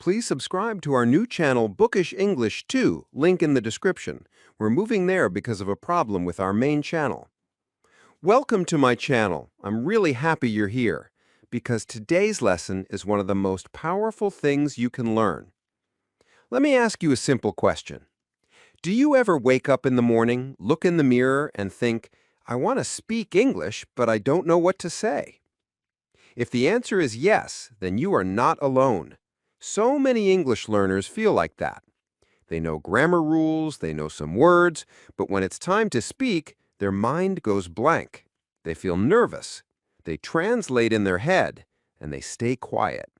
Please subscribe to our new channel, Bookish English 2, link in the description. We're moving there because of a problem with our main channel. Welcome to my channel. I'm really happy you're here, because today's lesson is one of the most powerful things you can learn. Let me ask you a simple question. Do you ever wake up in the morning, look in the mirror, and think, I want to speak English, but I don't know what to say? If the answer is yes, then you are not alone. So many English learners feel like that. They know grammar rules, they know some words, but when it's time to speak, their mind goes blank. They feel nervous. They translate in their head, and they stay quiet.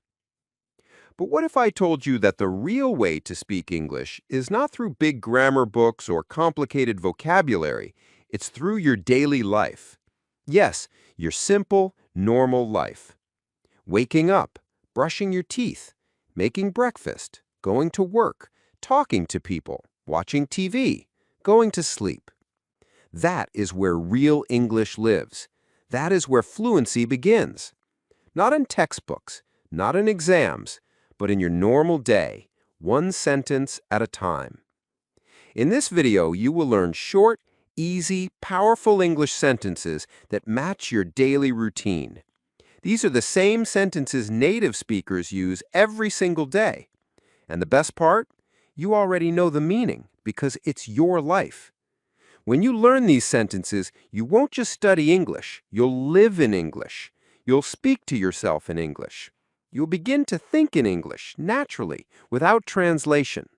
But what if I told you that the real way to speak English is not through big grammar books or complicated vocabulary, it's through your daily life? Yes, your simple, normal life. Waking up, brushing your teeth, making breakfast, going to work, talking to people, watching TV, going to sleep. That is where real English lives. That is where fluency begins. Not in textbooks, not in exams, but in your normal day, one sentence at a time. In this video, you will learn short, easy, powerful English sentences that match your daily routine. These are the same sentences native speakers use every single day. And the best part? You already know the meaning because it's your life. When you learn these sentences, you won't just study English, you'll live in English. You'll speak to yourself in English. You'll begin to think in English, naturally, without translation.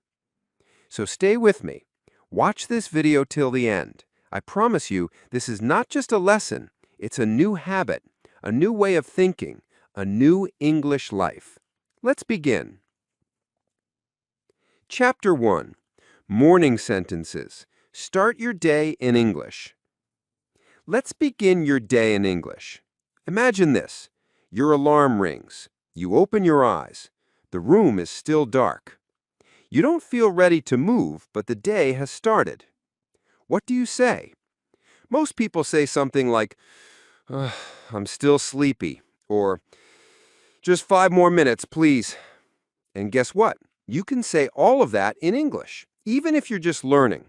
So stay with me. Watch this video till the end. I promise you, this is not just a lesson, it's a new habit, a new way of thinking, a new English life. Let's begin. Chapter 1. Morning Sentences. Start your day in English. Let's begin your day in English. Imagine this. Your alarm rings. You open your eyes. The room is still dark. You don't feel ready to move, but the day has started. What do you say? Most people say something like, I'm still sleepy, or just 5 more minutes, please. And guess what? You can say all of that in English, even if you're just learning.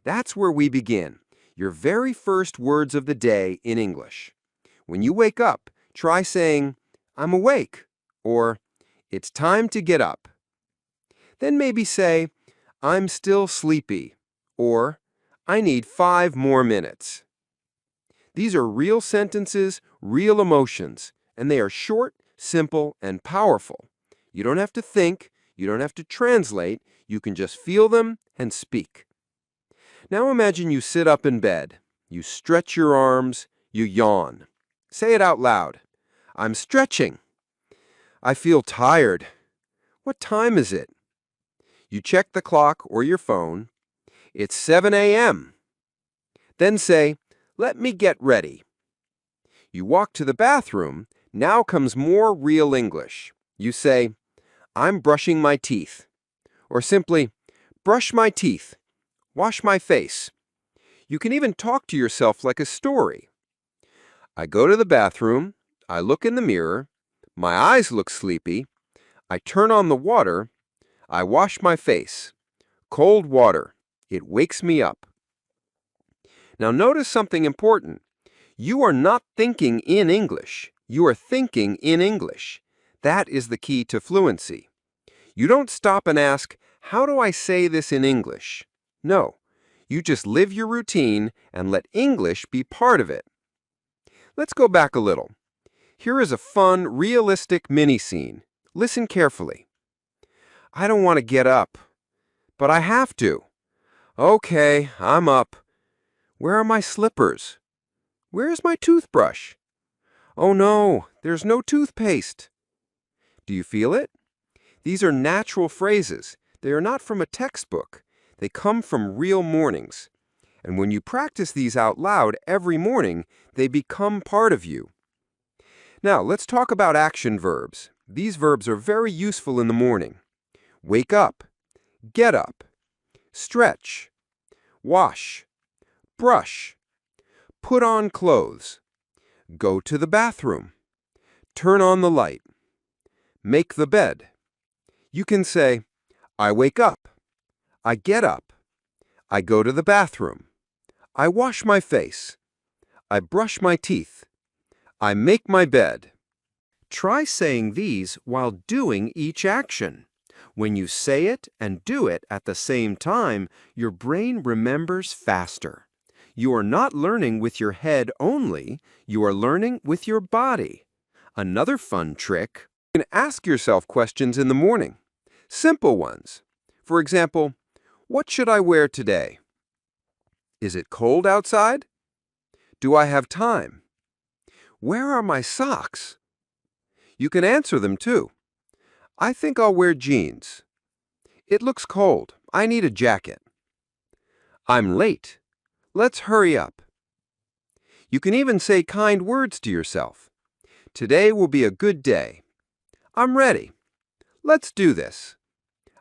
That's where we begin, your very first words of the day in English. When you wake up, try saying, I'm awake, or it's time to get up. Then maybe say, I'm still sleepy, or I need 5 more minutes. These are real sentences, real emotions, and they are short, simple, and powerful. You don't have to think, you don't have to translate, you can just feel them and speak. Now imagine you sit up in bed, you stretch your arms, you yawn. Say it out loud. I'm stretching. I feel tired. What time is it? You check the clock or your phone. It's 7 a.m. Then say, let me get ready. You walk to the bathroom. Now comes more real English. You say, I'm brushing my teeth. Or simply, brush my teeth. Wash my face. You can even talk to yourself like a story. I go to the bathroom. I look in the mirror. My eyes look sleepy. I turn on the water. I wash my face. Cold water. It wakes me up. Now notice something important. You are not thinking in English. You are thinking in English. That is the key to fluency. You don't stop and ask, how do I say this in English? No, you just live your routine and let English be part of it. Let's go back a little. Here is a fun, realistic mini-scene. Listen carefully. I don't want to get up, but I have to. Okay, I'm up. Where are my slippers? Where is my toothbrush? Oh no, there's no toothpaste. Do you feel it? These are natural phrases. They are not from a textbook. They come from real mornings. And when you practice these out loud every morning, they become part of you. Now, let's talk about action verbs. These verbs are very useful in the morning. Wake up, get up, stretch, wash, brush, put on clothes, go to the bathroom, turn on the light, make the bed. You can say, I wake up. I get up. I go to the bathroom. I wash my face. I brush my teeth. I make my bed. Try saying these while doing each action. When you say it and do it at the same time, your brain remembers faster. You are not learning with your head only, you are learning with your body. Another fun trick, you can ask yourself questions in the morning. Simple ones. For example, what should I wear today? Is it cold outside? Do I have time? Where are my socks? You can answer them too. I think I'll wear jeans. It looks cold. I need a jacket. I'm late. Let's hurry up. You can even say kind words to yourself. Today will be a good day. I'm ready. Let's do this.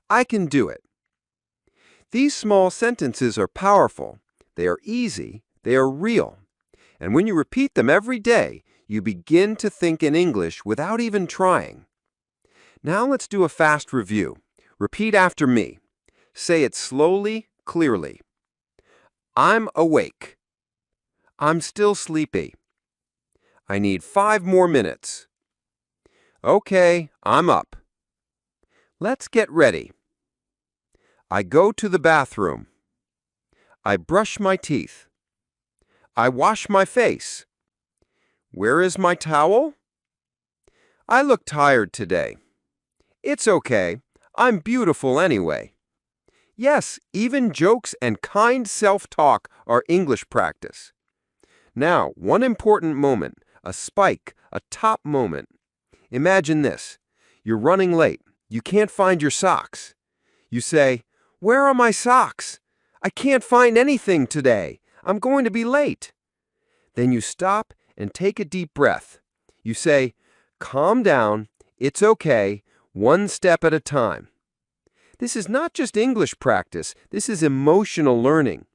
I can do it. These small sentences are powerful. They are easy. They are real. And when you repeat them every day, you begin to think in English without even trying. Now let's do a fast review. Repeat after me. Say it slowly, clearly. I'm awake. I'm still sleepy. I need 5 more minutes. Okay, I'm up. Let's get ready. I go to the bathroom. I brush my teeth. I wash my face. Where is my towel? I look tired today. It's okay. I'm beautiful anyway. Yes, even jokes and kind self-talk are English practice. Now, one important moment, a spike, a top moment. Imagine this. You're running late. You can't find your socks. You say, "Where are my socks? I can't find anything today. I'm going to be late." Then you stop and take a deep breath. You say, "Calm down. It's okay. One step at a time." This is not just English practice. This is emotional learning.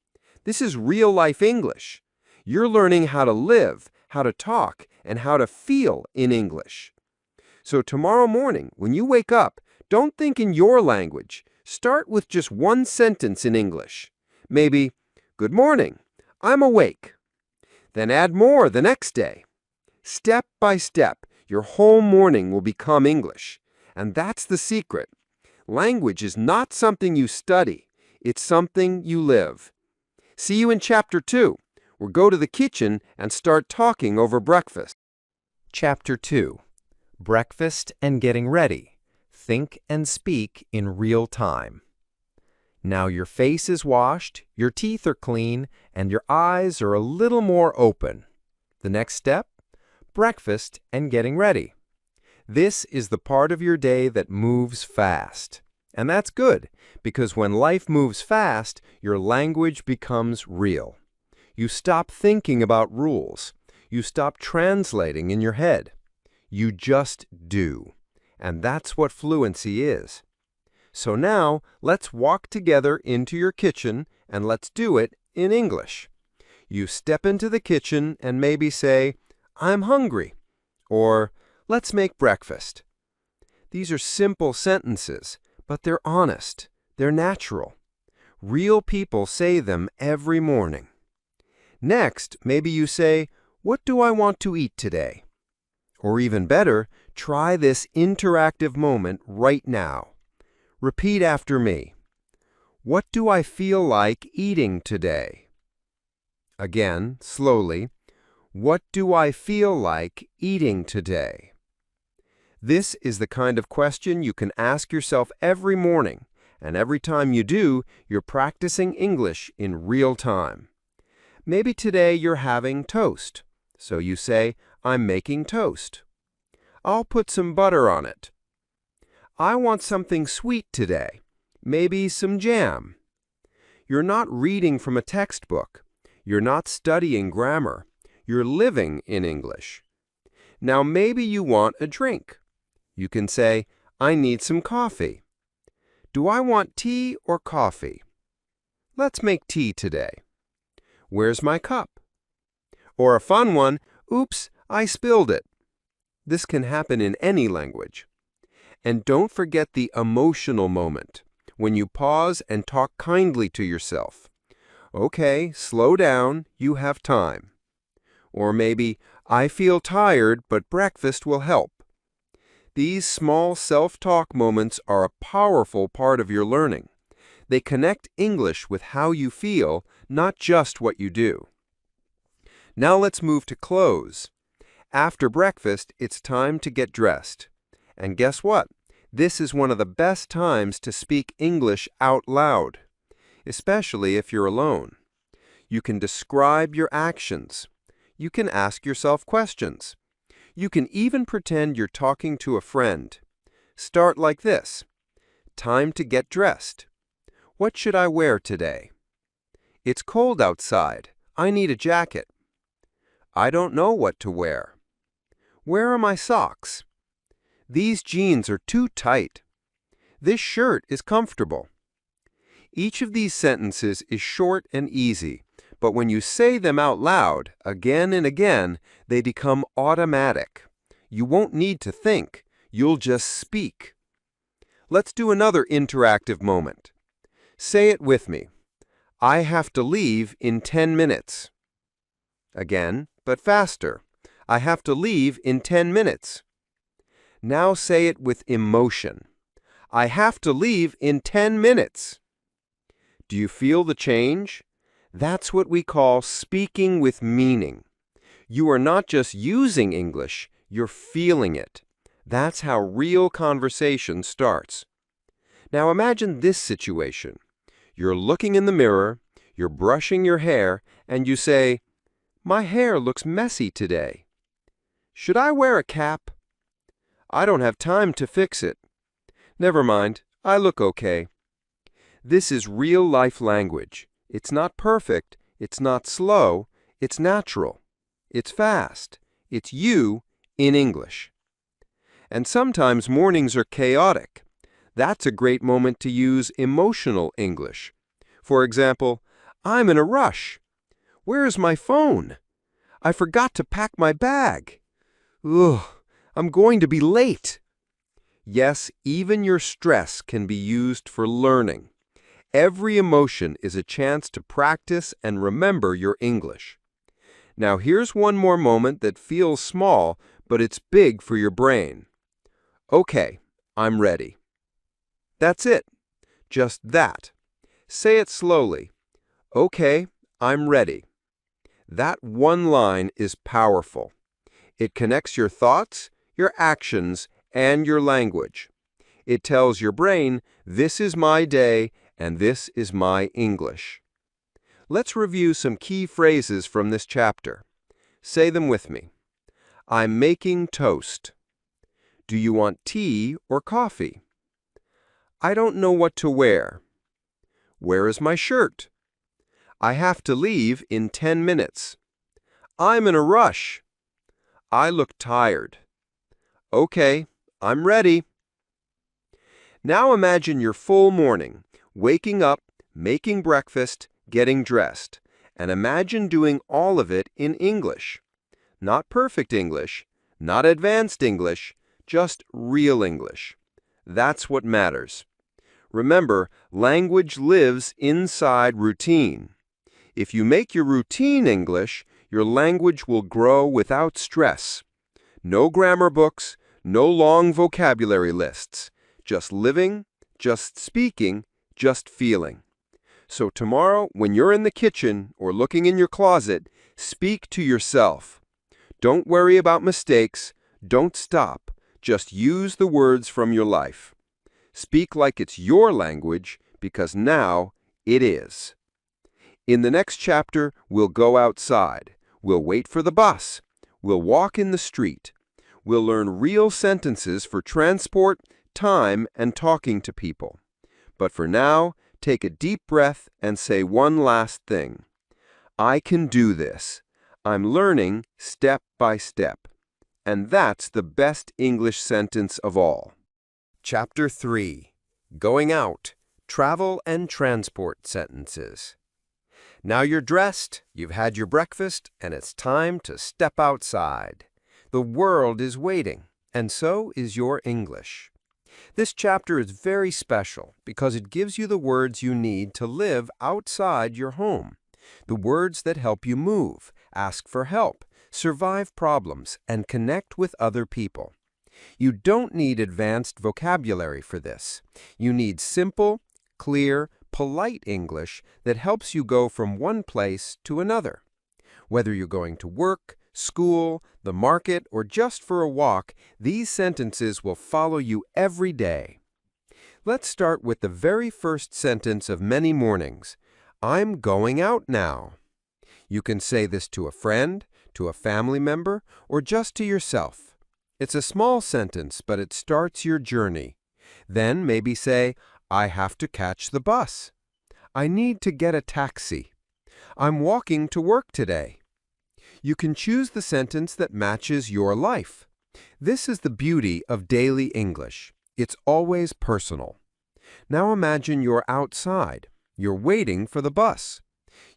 This is real-life English. You're learning how to live, how to talk, and how to feel in English. So tomorrow morning, when you wake up, don't think in your language. Start with just one sentence in English. Maybe, "Good morning. I'm awake." Then add more the next day. Step by step, your whole morning will become English. And that's the secret. Language is not something you study. It's something you live. See you in Chapter 2. We'll go to the kitchen and start talking over breakfast. Chapter 2. Breakfast and Getting Ready. Think and speak in real time. Now your face is washed, your teeth are clean, and your eyes are a little more open. The next step? Breakfast and getting ready. This is the part of your day that moves fast. And that's good, because when life moves fast, your language becomes real. You stop thinking about rules. You stop translating in your head. You just do. And that's what fluency is. So now, let's walk together into your kitchen and let's do it in English. You step into the kitchen and maybe say, "I'm hungry," or "Let's make breakfast." These are simple sentences, but they're honest. They're natural. Real people say them every morning. Next, maybe you say, "What do I want to eat today?" Or even better, try this interactive moment right now. Repeat after me. What do I feel like eating today? Again, slowly. What do I feel like eating today? This is the kind of question you can ask yourself every morning, and every time you do, you're practicing English in real time. Maybe today you're having toast, so you say, "I'm making toast." I'll put some butter on it. I want something sweet today, maybe some jam. You're not reading from a textbook. You're not studying grammar. You're living in English. Now maybe you want a drink. You can say, "I need some coffee." Do I want tea or coffee? Let's make tea today. Where's my cup? Or a fun one, "Oops, I spilled it." This can happen in any language. And don't forget the emotional moment, when you pause and talk kindly to yourself. Okay, slow down, you have time. Or maybe, I feel tired, but breakfast will help. These small self-talk moments are a powerful part of your learning. They connect English with how you feel, not just what you do. Now let's move to clothes. After breakfast, it's time to get dressed. And guess what? This is one of the best times to speak English out loud, especially if you're alone. You can describe your actions. You can ask yourself questions. You can even pretend you're talking to a friend. Start like this. Time to get dressed. What should I wear today? It's cold outside. I need a jacket. I don't know what to wear. Where are my socks? These jeans are too tight. This shirt is comfortable. Each of these sentences is short and easy, but when you say them out loud, again and again, they become automatic. You won't need to think. You'll just speak. Let's do another interactive moment. Say it with me. I have to leave in 10 minutes. Again, but faster. I have to leave in 10 minutes. Now say it with emotion. I have to leave in 10 minutes. Do you feel the change? That's what we call speaking with meaning. You are not just using English, you're feeling it. That's how real conversation starts. Now imagine this situation. You're looking in the mirror, you're brushing your hair, and you say, "My hair looks messy today. Should I wear a cap? I don't have time to fix it. Never mind, I look okay." This is real-life language. It's not perfect, it's not slow, it's natural. It's fast. It's you in English. And sometimes mornings are chaotic. That's a great moment to use emotional English. For example, I'm in a rush. Where is my phone? I forgot to pack my bag. Ugh, I'm going to be late. Yes, even your stress can be used for learning. Every emotion is a chance to practice and remember your English. Now here's one more moment that feels small, but it's big for your brain. Okay, I'm ready. That's it. Just that. Say it slowly. Okay, I'm ready. That one line is powerful. It connects your thoughts, your actions, and your language. It tells your brain, this is my day and this is my English. Let's review some key phrases from this chapter. Say them with me. I'm making toast. Do you want tea or coffee? I don't know what to wear. Where is my shirt? I have to leave in 10 minutes. I'm in a rush. I look tired. Okay, I'm ready. Now imagine your full morning, waking up, making breakfast, getting dressed, and imagine doing all of it in English. Not perfect English, not advanced English, just real English. That's what matters. Remember, language lives inside routine. If you make your routine English, your language will grow without stress. No grammar books, no long vocabulary lists. Just living, just speaking, just feeling. So tomorrow, when you're in the kitchen or looking in your closet, speak to yourself. Don't worry about mistakes. Don't stop. Just use the words from your life. Speak like it's your language, because now it is. In the next chapter, we'll go outside. We'll wait for the bus. We'll walk in the street. We'll learn real sentences for transport, time, and talking to people. But for now, take a deep breath and say one last thing. I can do this. I'm learning step by step. And that's the best English sentence of all. Chapter 3. Going Out, Travel and Transport Sentences. Now you're dressed, you've had your breakfast, and it's time to step outside. The world is waiting, and so is your English. This chapter is very special because it gives you the words you need to live outside your home. The words that help you move, ask for help, survive problems, and connect with other people. You don't need advanced vocabulary for this. You need simple, clear, polite English that helps you go from one place to another. Whether you're going to work, school, the market, or just for a walk, these sentences will follow you every day. Let's start with the very first sentence of many mornings. I'm going out now. You can say this to a friend, to a family member, or just to yourself. It's a small sentence, but it starts your journey. Then maybe say, I have to catch the bus. I need to get a taxi. I'm walking to work today. You can choose the sentence that matches your life. This is the beauty of daily English. It's always personal. Now imagine you're outside. You're waiting for the bus.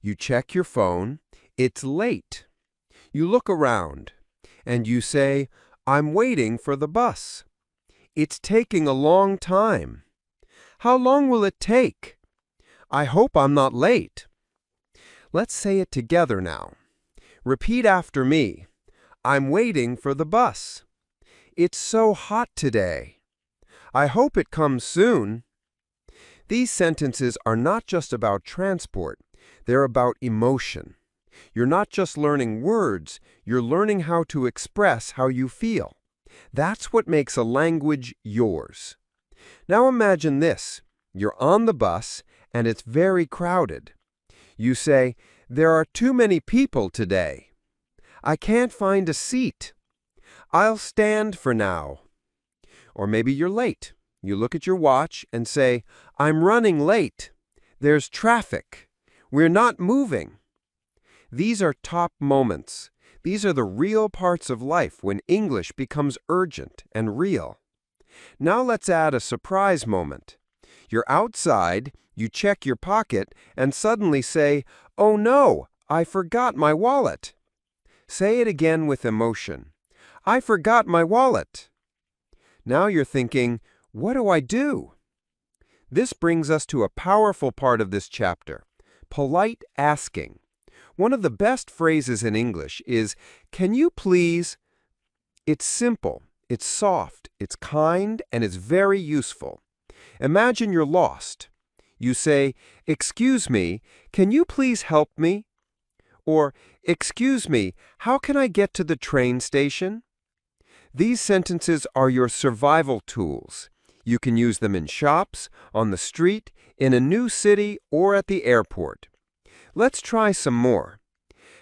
You check your phone. It's late. You look around, and you say, I'm waiting for the bus. It's taking a long time. How long will it take? I hope I'm not late. Let's say it together now. Repeat after me. I'm waiting for the bus. It's so hot today. I hope it comes soon. These sentences are not just about transport. They're about emotion. You're not just learning words, you're learning how to express how you feel. That's what makes a language yours. Now imagine this. You're on the bus, and it's very crowded. You say, there are too many people today. I can't find a seat. I'll stand for now. Or maybe you're late. You look at your watch and say, I'm running late. There's traffic. We're not moving. These are top moments. These are the real parts of life when English becomes urgent and real. Now let's add a surprise moment. You're outside, you check your pocket, and suddenly say, oh no, I forgot my wallet. Say it again with emotion. I forgot my wallet. Now you're thinking, what do I do? This brings us to a powerful part of this chapter, polite asking. One of the best phrases in English is, can you please? It's simple, it's soft, it's kind, and it's very useful. Imagine you're lost. You say, excuse me, can you please help me? Or, excuse me, how can I get to the train station? These sentences are your survival tools. You can use them in shops, on the street, in a new city, or at the airport. Let's try some more.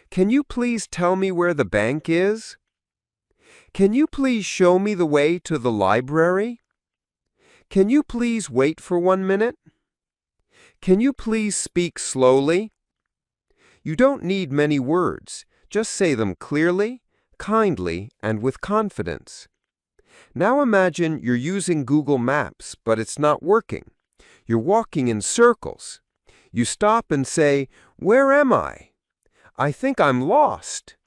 Can you please tell me where the bank is? Can you please show me the way to the library? Can you please wait for 1 minute? Can you please speak slowly? You don't need many words. Just say them clearly, kindly, and with confidence. Now imagine you're using Google Maps, but it's not working. You're walking in circles. You stop and say, where am I? I think I'm lost.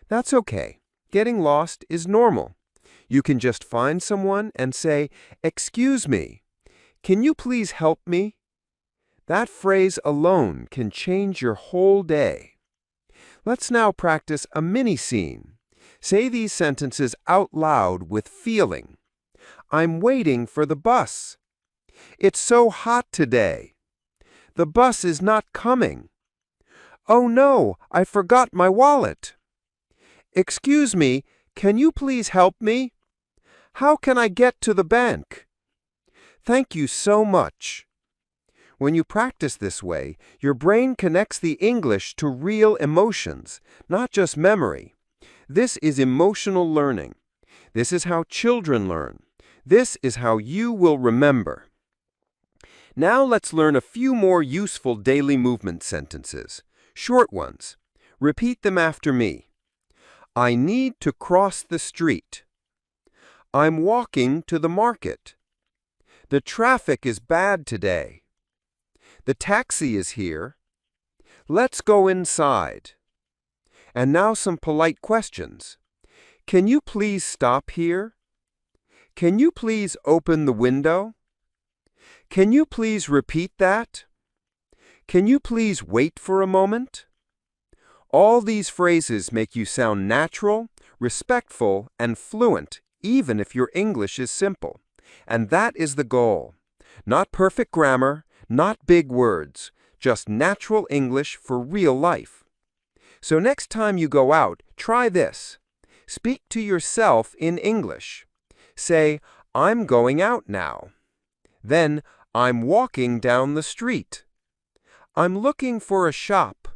That's okay. Getting lost is normal. You can just find someone and say, excuse me, can you please help me? That phrase alone can change your whole day. Let's now practice a mini scene. Say these sentences out loud with feeling. I'm waiting for the bus. It's so hot today. The bus is not coming. Oh no, I forgot my wallet. Excuse me, can you please help me? How can I get to the bank? Thank you so much. When you practice this way, your brain connects the English to real emotions, not just memory. This is emotional learning. This is how children learn. This is how you will remember. Now let's learn a few more useful daily movement sentences. Short ones. Repeat them after me. I need to cross the street. I'm walking to the market. The traffic is bad today. The taxi is here. Let's go inside. And now some polite questions. Can you please stop here? Can you please open the window? Can you please repeat that? Can you please wait for a moment? All these phrases make you sound natural, respectful, and fluent, even if your English is simple. And that is the goal. Not perfect grammar, not big words, just natural English for real life. So next time you go out, try this. Speak to yourself in English. Say, I'm going out now. Then, I'm walking down the street. I'm looking for a shop.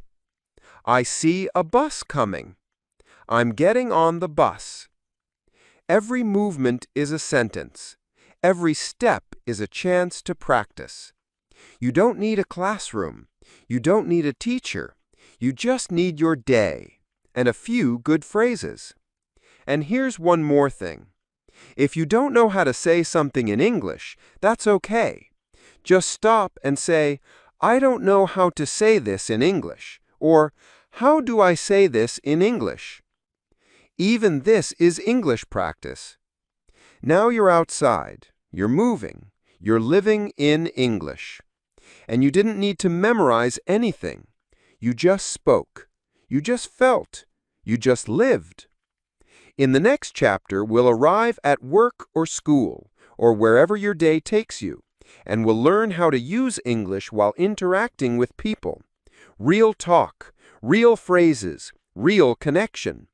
I see a bus coming. I'm getting on the bus. Every movement is a sentence. Every step is a chance to practice. You don't need a classroom. You don't need a teacher. You just need your day and a few good phrases. And here's one more thing. If you don't know how to say something in English, that's okay. Just stop and say, I don't know how to say this in English, or how do I say this in English? Even this is English practice. Now you're outside, you're moving, you're living in English. And you didn't need to memorize anything. You just spoke. You just felt. You just lived. In the next chapter, we'll arrive at work or school, or wherever your day takes you, and we'll learn how to use English while interacting with people. Real talk, real phrases, real connection.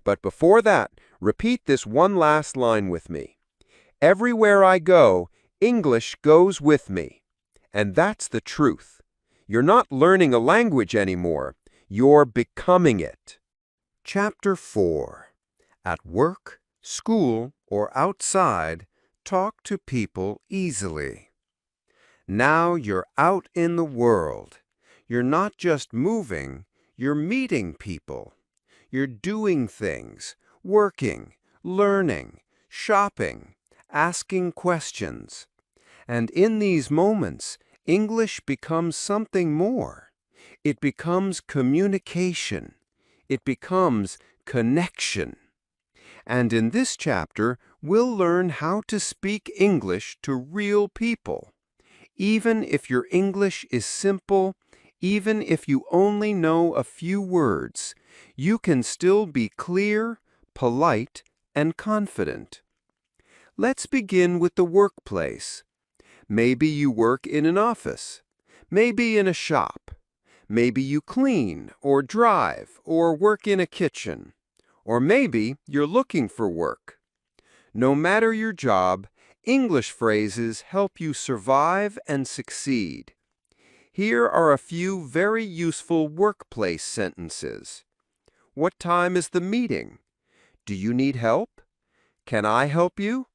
But before that, repeat this one last line with me. Everywhere I go, English goes with me. And that's the truth. You're not learning a language anymore. You're becoming it. Chapter 4. At work, school, or outside, talk to people easily. Now you're out in the world. You're not just moving, you're meeting people. You're doing things, working, learning, shopping, asking questions. And in these moments, English becomes something more. It becomes communication. It becomes connection. And in this chapter, we'll learn how to speak English to real people. Even if your English is simple, even if you only know a few words, you can still be clear, polite, and confident. Let's begin with the workplace. Maybe you work in an office. Maybe in a shop. Maybe you clean, or drive, or work in a kitchen. Or maybe you're looking for work. No matter your job, English phrases help you survive and succeed. Here are a few very useful workplace sentences. What time is the meeting? Do you need help? Can I help you?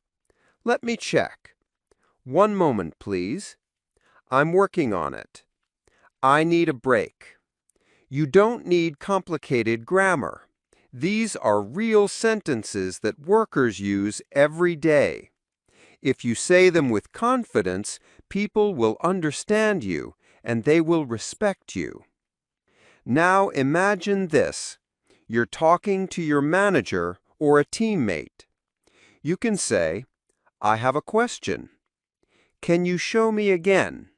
Let me check. One moment, please. I'm working on it. I need a break. You don't need complicated grammar. These are real sentences that workers use every day. If you say them with confidence, people will understand you and they will respect you. Now imagine this. You're talking to your manager or a teammate. You can say, I have a question. Can you show me again?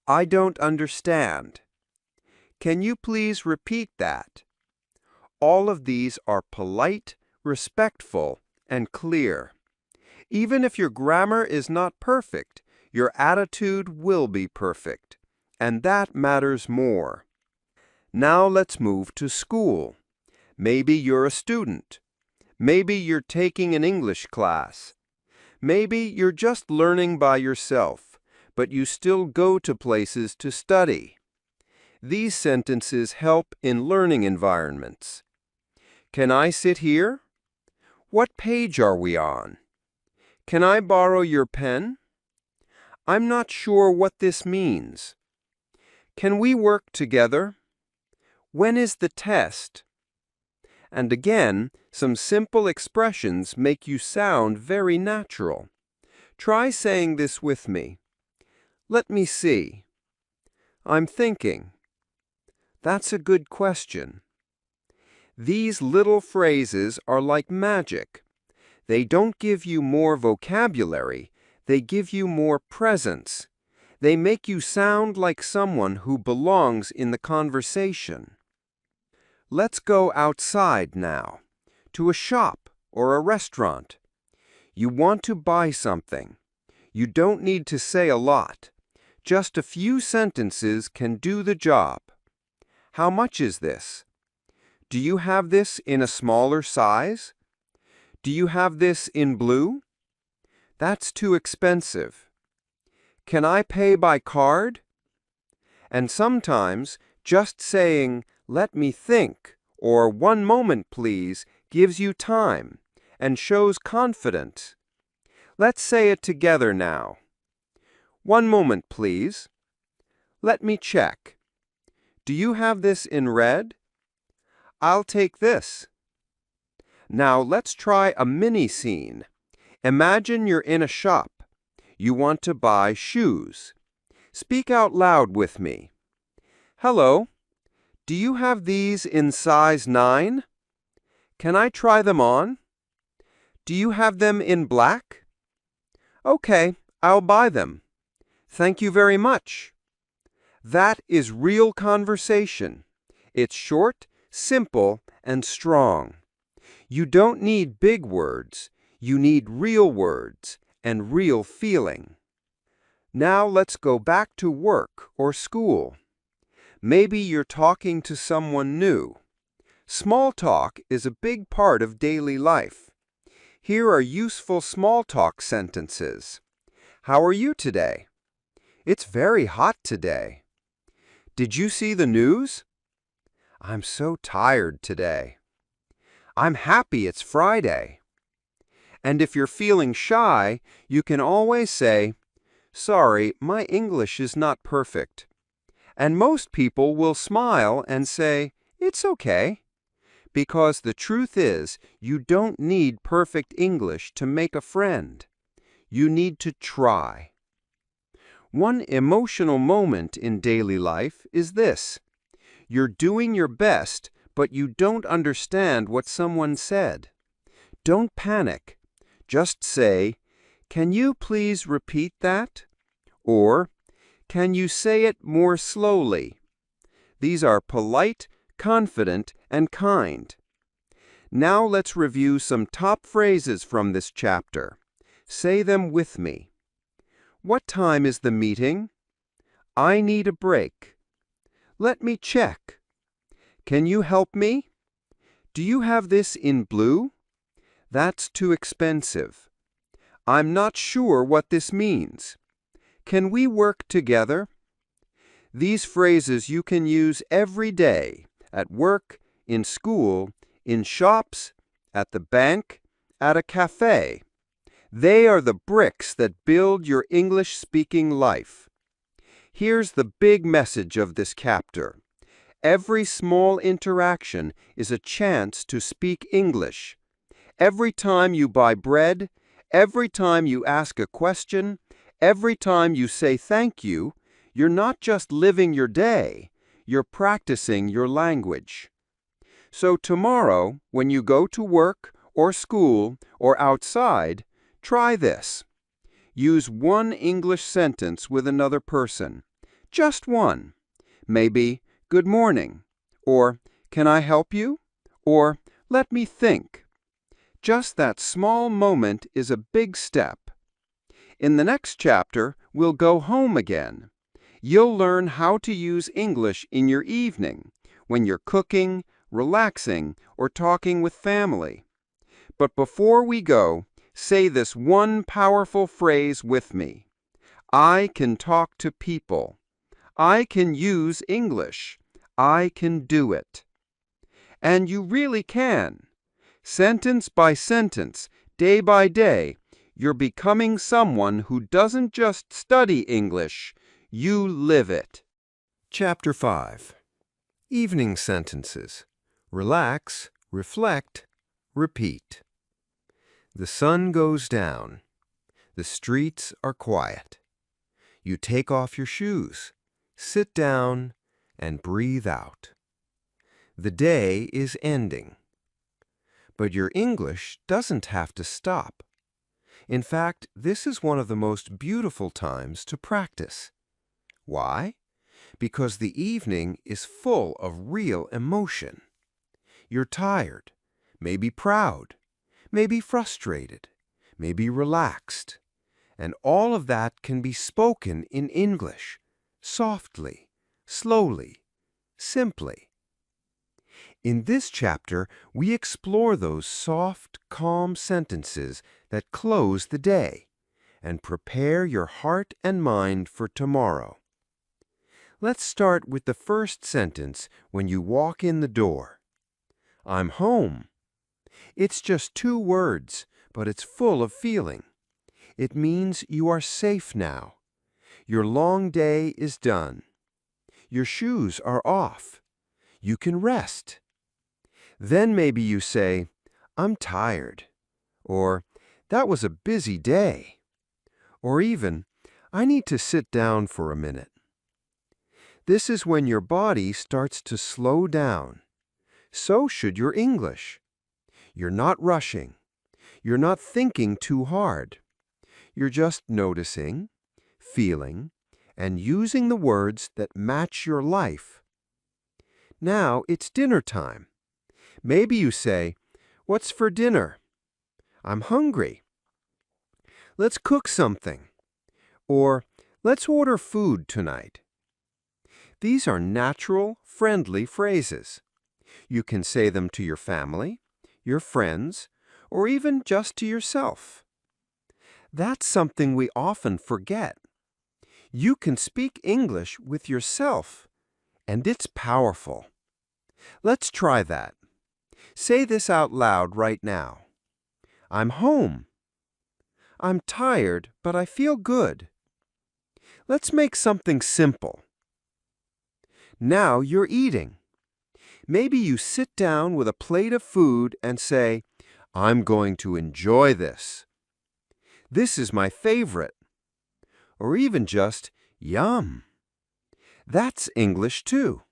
I don't understand. Can you please repeat that? All of these are polite, respectful, and clear. Even if your grammar is not perfect, your attitude will be perfect, and that matters more. Now let's move to school. Maybe you're a student. Maybe you're taking an English class. Maybe you're just learning by yourself, but you still go to places to study. These sentences help in learning environments. Can I sit here? What page are we on? Can I borrow your pen? I'm not sure what this means. Can we work together? When is the test? And again, some simple expressions make you sound very natural. Try saying this with me. Let me see. I'm thinking. That's a good question. These little phrases are like magic. They don't give you more vocabulary, they give you more presence. They make you sound like someone who belongs in the conversation. Let's go outside now, to a shop or a restaurant. You want to buy something. You don't need to say a lot. Just a few sentences can do the job. How much is this? Do you have this in a smaller size? Do you have this in blue? That's too expensive. Can I pay by card? And sometimes just saying, "Let me think," or "One moment, please," gives you time and shows confidence. Let's say it together now. One moment, please. Let me check. Do you have this in red? I'll take this. Now let's try a mini scene. Imagine you're in a shop. You want to buy shoes. Speak out loud with me. Hello. Do you have these in size 9? Can I try them on? Do you have them in black? Okay, I'll buy them. Thank you very much. That is real conversation. It's short, simple, and strong. You don't need big words. You need real words and real feeling. Now let's go back to work or school. Maybe you're talking to someone new. Small talk is a big part of daily life. Here are useful small talk sentences. How are you today? It's very hot today. Did you see the news? I'm so tired today. I'm happy it's Friday. And if you're feeling shy, you can always say, "Sorry, my English is not perfect." And most people will smile and say, "It's okay." Because the truth is, you don't need perfect English to make a friend. You need to try. One emotional moment in daily life is this. You're doing your best, but you don't understand what someone said. Don't panic. Just say, "Can you please repeat that?" Or, "Can you say it more slowly?" These are polite, confident, and kind. Now let's review some top phrases from this chapter. Say them with me. What time is the meeting? I need a break. Let me check. Can you help me? Do you have this in blue? That's too expensive. I'm not sure what this means. Can we work together? These phrases you can use every day, at work, in school, in shops, at the bank, at a cafe. They are the bricks that build your English-speaking life. Here's the big message of this chapter. Every small interaction is a chance to speak English. Every time you buy bread, every time you ask a question, every time you say thank you, you're not just living your day, you're practicing your language. So tomorrow, when you go to work or school or outside, try this. Use one English sentence with another person. Just one. Maybe, "Good morning," or "Can I help you?" or "Let me think." Just that small moment is a big step. In the next chapter, we'll go home again. You'll learn how to use English in your evening, when you're cooking, relaxing, or talking with family. But before we go, say this one powerful phrase with me. I can talk to people. I can use English. I can do it. And you really can. Sentence by sentence, day by day, you're becoming someone who doesn't just study English, you live it. Chapter 5. Evening sentences. Relax, reflect, repeat. The sun goes down. The streets are quiet. You take off your shoes, sit down, and breathe out. The day is ending. But your English doesn't have to stop. In fact, this is one of the most beautiful times to practice. Why? Because the evening is full of real emotion. You're tired, maybe proud, maybe frustrated, maybe relaxed. And all of that can be spoken in English, softly, slowly, simply. In this chapter, we explore those soft, calm sentences that close the day and prepare your heart and mind for tomorrow. Let's start with the first sentence when you walk in the door. I'm home. It's just 2 words, but it's full of feeling. It means you are safe now. Your long day is done. Your shoes are off. You can rest. Then maybe you say, I'm tired. Or, that was a busy day. Or even, I need to sit down for a minute. This is when your body starts to slow down. So should your English. You're not rushing. You're not thinking too hard. You're just noticing, feeling, and using the words that match your life. Now it's dinner time. Maybe you say, "What's for dinner?" "I'm hungry." "Let's cook something." Or, "Let's order food tonight." These are natural, friendly phrases. You can say them to your family, your friends, or even just to yourself. That's something we often forget. You can speak English with yourself, and it's powerful. Let's try that. Say this out loud right now. I'm home. I'm tired, but I feel good. Let's make something simple. Now you're eating. Maybe you sit down with a plate of food and say, I'm going to enjoy this. This is my favorite. Or even just, yum. That's English too.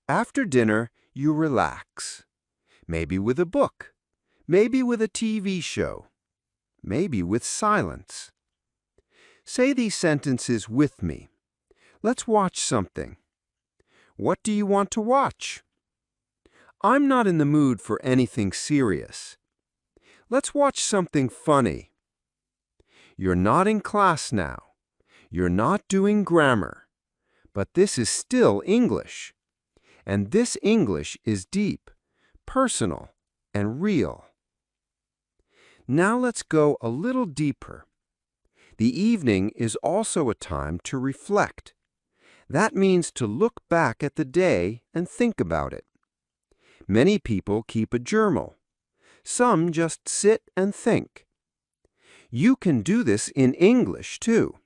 After dinner, you relax. Maybe with a book. Maybe with a TV show. Maybe with silence. Say these sentences with me. Let's watch something. What do you want to watch? I'm not in the mood for anything serious. Let's watch something funny. You're not in class now. You're not doing grammar. But this is still English. And this English is deep, personal, and real. Now let's go a little deeper. The evening is also a time to reflect. That means to look back at the day and think about it. Many people keep a journal. Some just sit and think. You can do this in English too.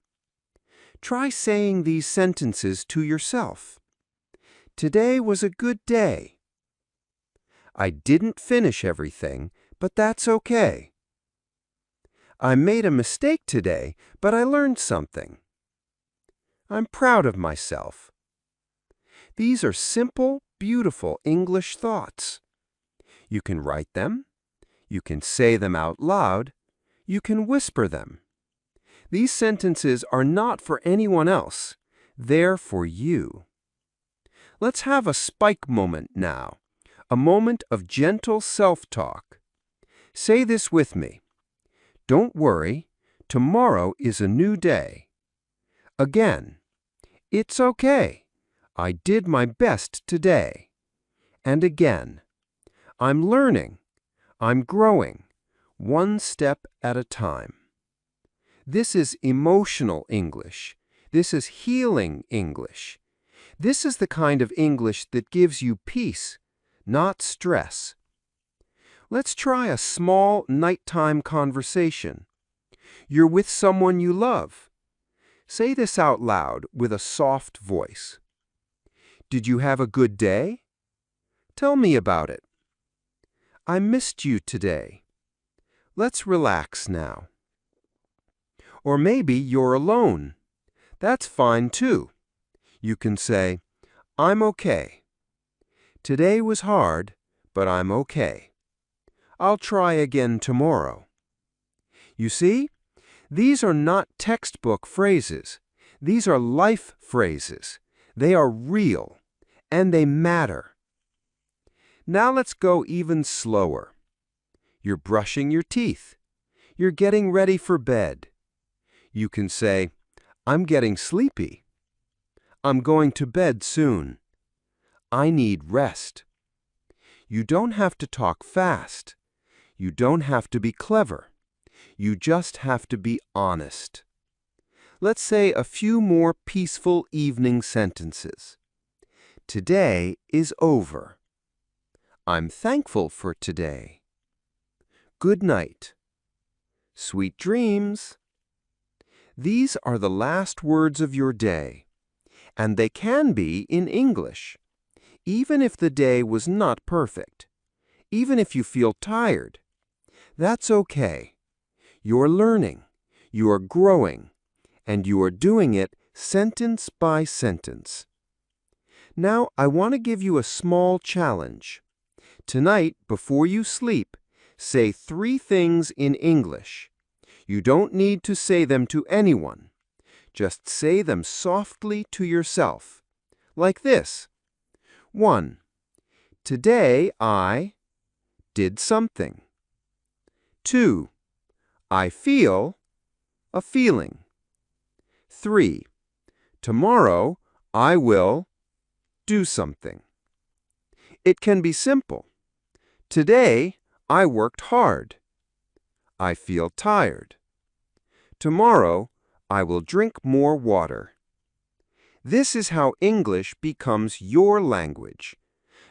Try saying these sentences to yourself. Today was a good day. I didn't finish everything, but that's okay. I made a mistake today, but I learned something. I'm proud of myself. These are simple, beautiful English thoughts. You can write them. You can say them out loud. You can whisper them. These sentences are not for anyone else. They're for you. Let's have a spike moment now, a moment of gentle self-talk. Say this with me. Don't worry, tomorrow is a new day. Again, it's okay. I did my best today. And again, I'm learning. I'm growing, one step at a time. This is emotional English. This is healing English. This is the kind of English that gives you peace, not stress. Let's try a small nighttime conversation. You're with someone you love. Say this out loud with a soft voice. Did you have a good day? Tell me about it. I missed you today. Let's relax now. Or maybe you're alone. That's fine too. You can say, I'm okay. Today was hard, but I'm okay. I'll try again tomorrow. You see, these are not textbook phrases. These are life phrases. They are real, and they matter. Now let's go even slower. You're brushing your teeth. You're getting ready for bed. You can say, I'm getting sleepy. I'm going to bed soon. I need rest. You don't have to talk fast. You don't have to be clever. You just have to be honest. Let's say a few more peaceful evening sentences. Today is over. I'm thankful for today. Good night. Sweet dreams. These are the last words of your day, and they can be in English, even if the day was not perfect, even if you feel tired. That's okay. You're learning, you are growing, and you are doing it sentence by sentence. Now, I want to give you a small challenge. Tonight, before you sleep, say 3 things in English. You don't need to say them to anyone. Just say them softly to yourself. Like this. 1. Today I did something. 2. I feel a feeling. 3. Tomorrow I will do something. It can be simple. Today I worked hard. I feel tired. Tomorrow I will drink more water. This is how English becomes your language,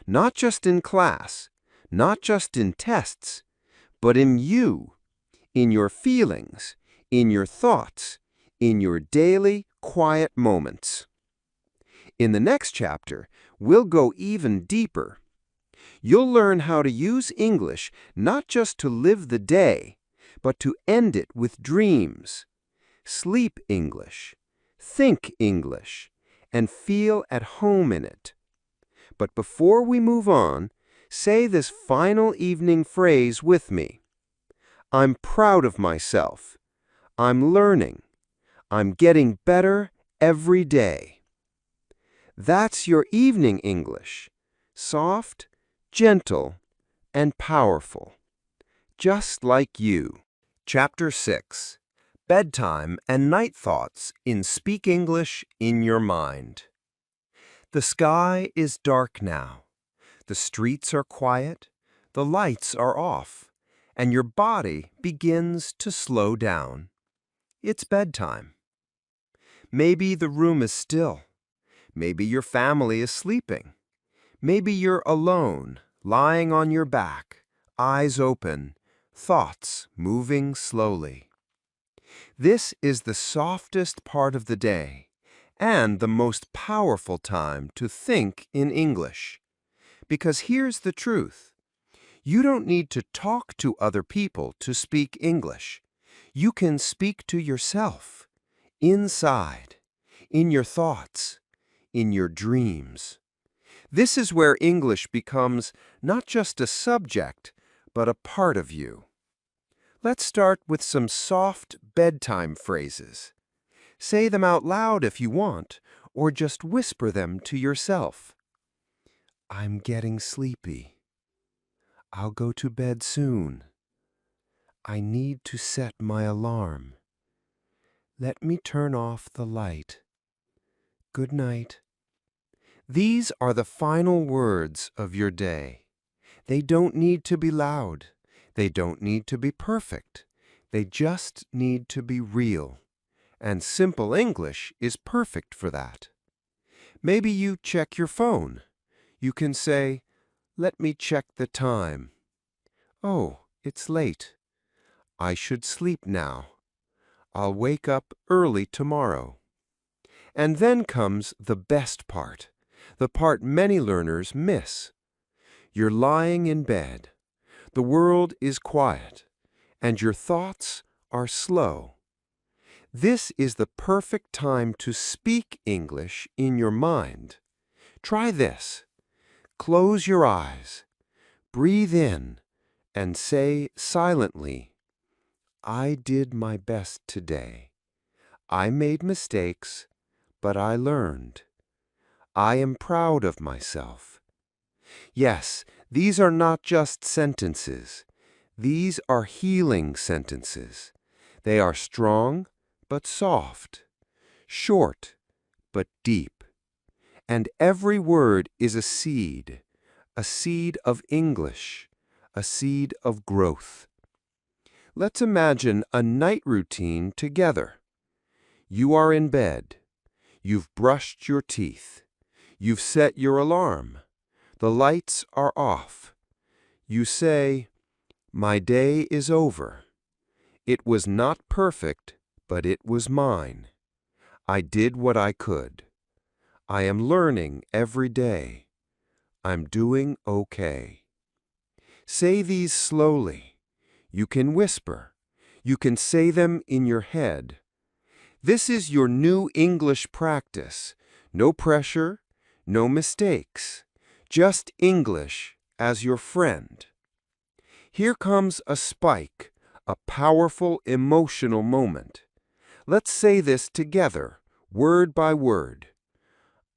not just in class, not just in tests, but in you, in your feelings, in your thoughts, in your daily quiet moments. In the next chapter, we'll go even deeper. You'll learn how to use English not just to live the day, but to end it with dreams. Sleep English, think English, and feel at home in it. But before we move on, say this final evening phrase with me. I'm proud of myself. I'm learning. I'm getting better every day. That's your evening English. Soft, gentle, and powerful. Just like you. Chapter 6. Bedtime and Night Thoughts in Speak English in Your Mind. The sky is dark now. The streets are quiet. The lights are off. And your body begins to slow down. It's bedtime. Maybe the room is still. Maybe your family is sleeping. Maybe you're alone, lying on your back, eyes open, thoughts moving slowly. This is the softest part of the day and the most powerful time to think in English. Because here's the truth. You don't need to talk to other people to speak English. You can speak to yourself, inside, in your thoughts, in your dreams. This is where English becomes not just a subject, but a part of you. Let's start with some soft bedtime phrases. Say them out loud if you want, or just whisper them to yourself. I'm getting sleepy. I'll go to bed soon. I need to set my alarm. Let me turn off the light. Good night. These are the final words of your day. They don't need to be loud. They don't need to be perfect. They just need to be real. And simple English is perfect for that. Maybe you check your phone. You can say, let me check the time. Oh, it's late. I should sleep now. I'll wake up early tomorrow. And then comes the best part, the part many learners miss. You're lying in bed. The world is quiet, and your thoughts are slow. This is the perfect time to speak English in your mind. Try this. Close your eyes, breathe in, and say silently, I did my best today. I made mistakes, but I learned. I am proud of myself. Yes, these are not just sentences. These are healing sentences. They are strong but soft, short but deep. And every word is a seed of English, a seed of growth. Let's imagine a night routine together. You are in bed. You've brushed your teeth. You've set your alarm. The lights are off. You say, my day is over. It was not perfect, but it was mine. I did what I could. I am learning every day. I'm doing okay. Say these slowly. You can whisper. You can say them in your head. This is your new English practice. No pressure, no mistakes. Just English as your friend. Here comes a spike, a powerful emotional moment. Let's say this together, word by word.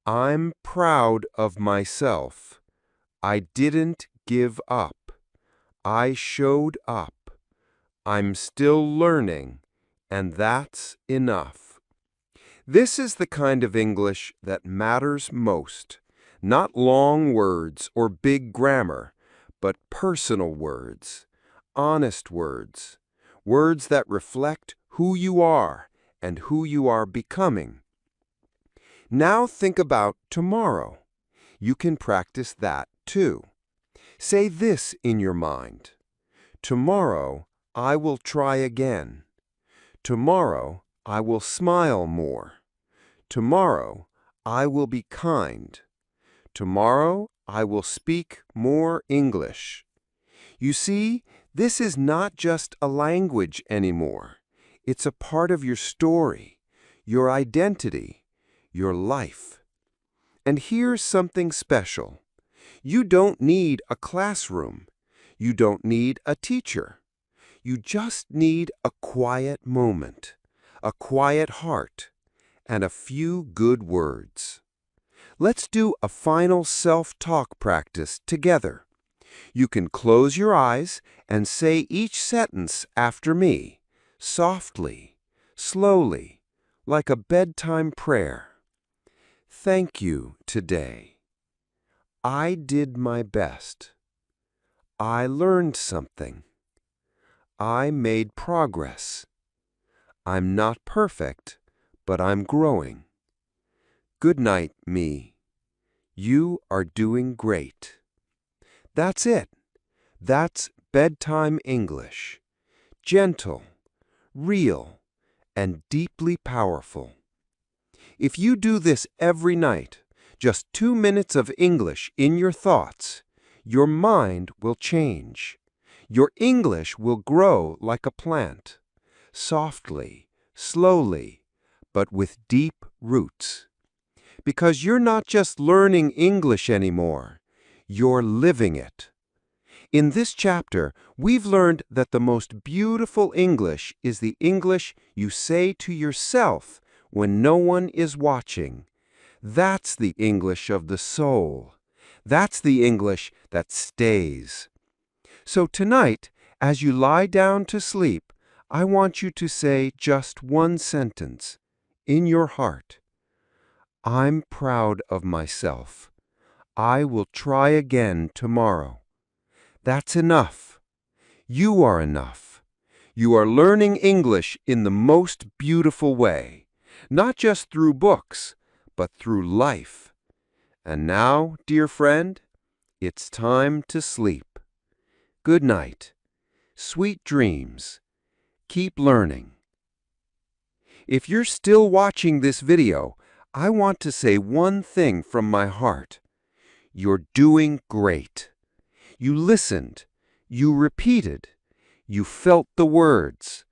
I'm proud of myself. I didn't give up. I showed up. I'm still learning, and that's enough. This is the kind of English that matters most. Not long words or big grammar, but personal words, honest words, words that reflect who you are and who you are becoming. Now think about tomorrow. You can practice that too. Say this in your mind. Tomorrow, I will try again. Tomorrow, I will smile more. Tomorrow, I will be kind. Tomorrow, I will speak more English. You see, this is not just a language anymore. It's a part of your story, your identity, your life. And here's something special. You don't need a classroom. You don't need a teacher. You just need a quiet moment, a quiet heart, and a few good words. Let's do a final self-talk practice together. You can close your eyes and say each sentence after me, softly, slowly, like a bedtime prayer. Thank you today. I did my best. I learned something. I made progress. I'm not perfect, but I'm growing. Good night, me. You are doing great. That's it. That's bedtime English. Gentle, real, and deeply powerful. If you do this every night, just 2 minutes of English in your thoughts, your mind will change. Your English will grow like a plant, softly, slowly, but with deep roots. Because you're not just learning English anymore, you're living it. In this chapter, we've learned that the most beautiful English is the English you say to yourself when no one is watching. That's the English of the soul. That's the English that stays. So tonight, as you lie down to sleep, I want you to say just one sentence in your heart. I'm proud of myself. I will try again tomorrow. That's enough. You are enough. You are learning English in the most beautiful way, not just through books, but through life. And now, dear friend, it's time to sleep. Good night. Sweet dreams. Keep learning. If you're still watching this video, I want to say one thing from my heart. You're doing great. You listened. You repeated. You felt the words.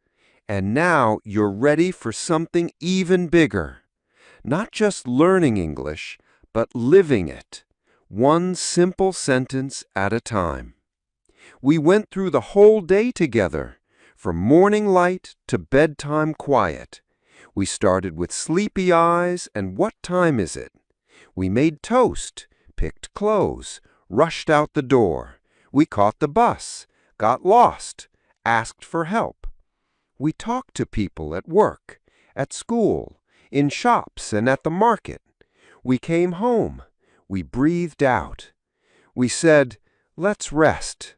And now you're ready for something even bigger. Not just learning English, but living it, one simple sentence at a time. We went through the whole day together, from morning light to bedtime quiet. We started with sleepy eyes and what time is it? We made toast, picked clothes, rushed out the door. We caught the bus, got lost, asked for help. We talked to people at work, at school, in shops and at the market. We came home. We breathed out. We said, "Let's rest."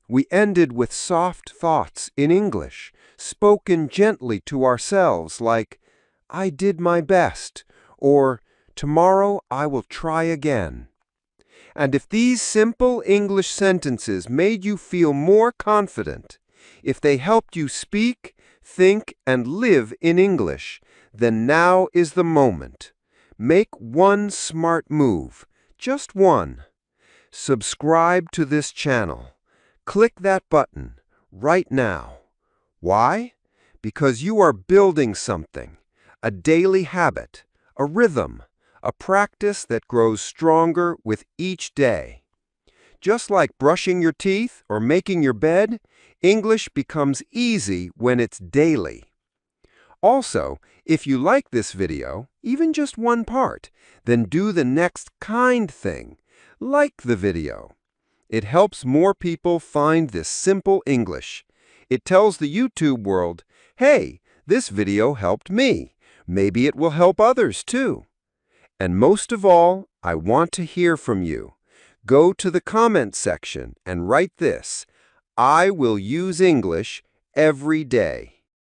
We ended with soft thoughts in English, spoken gently to ourselves like, "I did my best," or "Tomorrow I will try again." And if these simple English sentences made you feel more confident, if they helped you speak, think, and live in English, then now is the moment. Make one smart move, just one. Subscribe to this channel. Click that button right now. Why? Because you are building something, a daily habit, a rhythm, a practice that grows stronger with each day. Just like brushing your teeth or making your bed, English becomes easy when it's daily. Also, if you like this video, even just one part, then do the next kind thing. Like the video. It helps more people find this simple English. It tells the YouTube world, hey, this video helped me. Maybe it will help others too. And most of all, I want to hear from you. Go to the comment section and write this: I will use English every day.